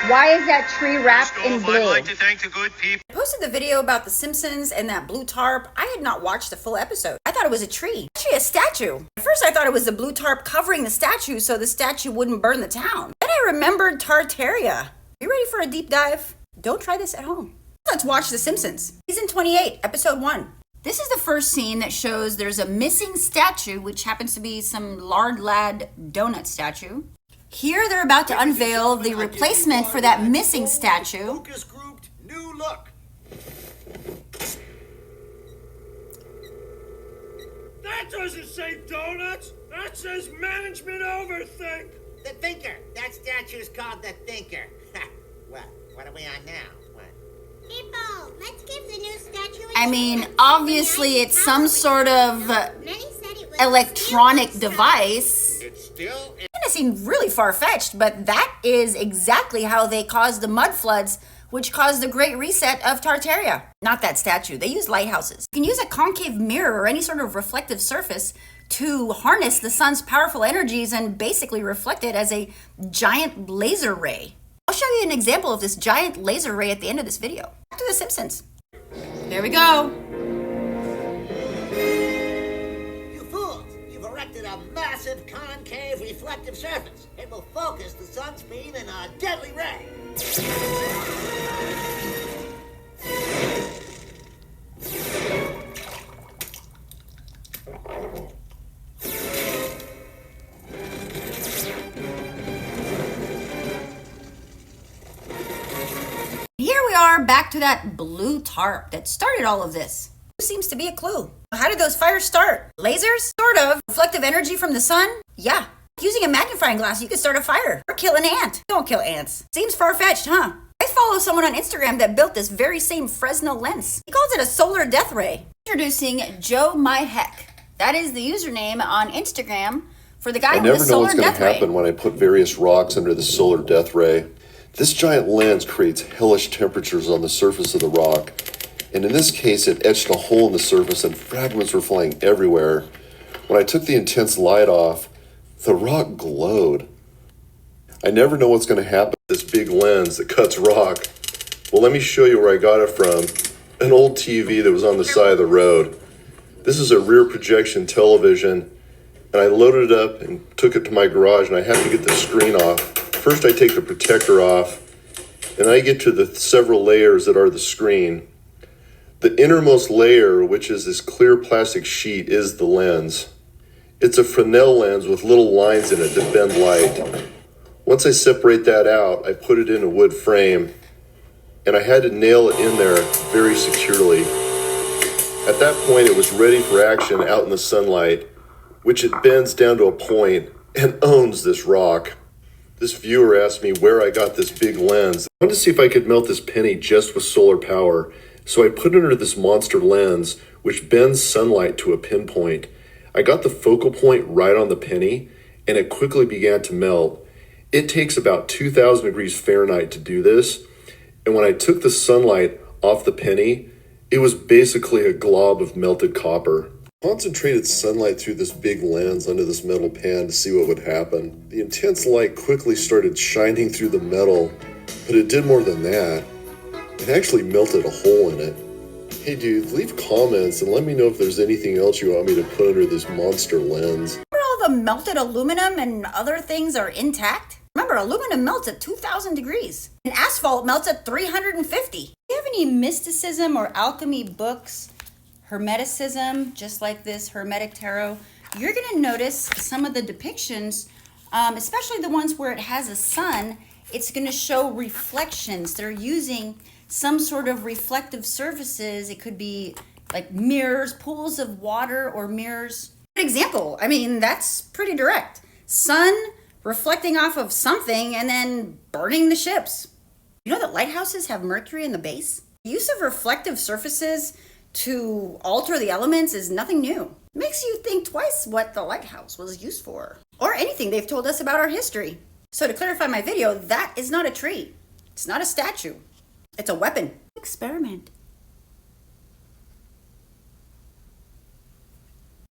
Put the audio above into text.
Why is that tree wrapped in blue? I'd like to thank the good people. I posted the video about The Simpsons and that blue tarp. I had not watched the full episode. I thought it was a tree, actually a statue. At first I thought it was the blue tarp covering the statue so the statue wouldn't burn the town. Then I remembered Tartaria. You ready for a deep dive? Don't try this at home. Let's watch The Simpsons. Season 28, episode 1. This is the first scene that shows there's a missing statue, which happens to be some lard lad donut statue. Here they're about to unveil the replacement for that missing statue. Focus grouped, new look. That doesn't say donuts. That says management overthink. The Thinker. That statue's called the Thinker. What are we on now? What? People, let's give the new statue a I mean, chance. obviously it's some sort of Many said it was electronic still device. It's still... It kind of seemed really far-fetched, but that is exactly how they caused the mud floods, which caused the Great Reset of Tartaria. Not that statue. They use lighthouses. You can use a concave mirror or any sort of reflective surface to harness the sun's powerful energies and basically reflect it as a giant laser ray. I'll show you an example of this giant laser ray at the end of this video. Back to The Simpsons. There we go. You fools! You've erected a massive concave reflective surface. It will focus the sun's beam in a deadly ray. Here we are back to that blue tarp that started all of this. Seems to be a clue. How did those fires start? Lasers? Sort of. Reflective energy from the sun? Yeah. Using a magnifying glass, you could start a fire. Or kill an ant. Don't kill ants. Seems far-fetched, huh? I follow someone on Instagram that built this very same Fresnel lens. He calls it a solar death ray. Introducing Joe My Heck. That is the username on Instagram for the guy with the solar death ray. I never know what's going to happen when I put various rocks under the solar death ray. This giant lens creates hellish temperatures on the surface of the rock, and in this case it etched a hole in the surface and fragments were flying everywhere. When I took the intense light off, the rock glowed. I never know what's going to happen with this big lens that cuts rock. Well, let me show you where I got it from. An old TV that was on the side of the road. This is a rear projection television, and I loaded it up and took it to my garage, and I had to get the screen off. First, I take the protector off, and I get to the several layers that are the screen. The innermost layer, which is this clear plastic sheet, is the lens. It's a Fresnel lens with little lines in it that bend light. Once I separate that out, I put it in a wood frame, and I had to nail it in there very securely. At that point, it was ready for action out in the sunlight, which it bends down to a point and owns this rock. This viewer asked me where I got this big lens. I wanted to see if I could melt this penny just with solar power, so I put it under this monster lens, which bends sunlight to a pinpoint. I got the focal point right on the penny, and it quickly began to melt. It takes about 2,000 degrees Fahrenheit to do this, and when I took the sunlight off the penny, it was basically a glob of melted copper. Concentrated sunlight through this big lens under this metal pan to see what would happen. The intense light quickly started shining through the metal, but it did more than that. It actually melted a hole in it. Hey dude, leave comments and let me know if there's anything else you want me to put under this monster lens. Remember all the melted aluminum and other things are intact? Remember, aluminum melts at 2,000 degrees. And asphalt melts at 350. Do you have any mysticism or alchemy books? Hermeticism, just like this Hermetic Tarot, you're going to notice some of the depictions, especially the ones where it has a sun, it's going to show reflections. They're using some sort of reflective surfaces. It could be like mirrors, pools of water, or mirrors. Good example. I mean, that's pretty direct. Sun reflecting off of something and then burning the ships. You know that lighthouses have mercury in the base? The use of reflective surfaces to alter the elements is nothing new. It makes you think twice what the lighthouse was used for, or anything they've told us about our history. So to clarify my video, that is not a tree. It's not a statue. It's a weapon. Experiment.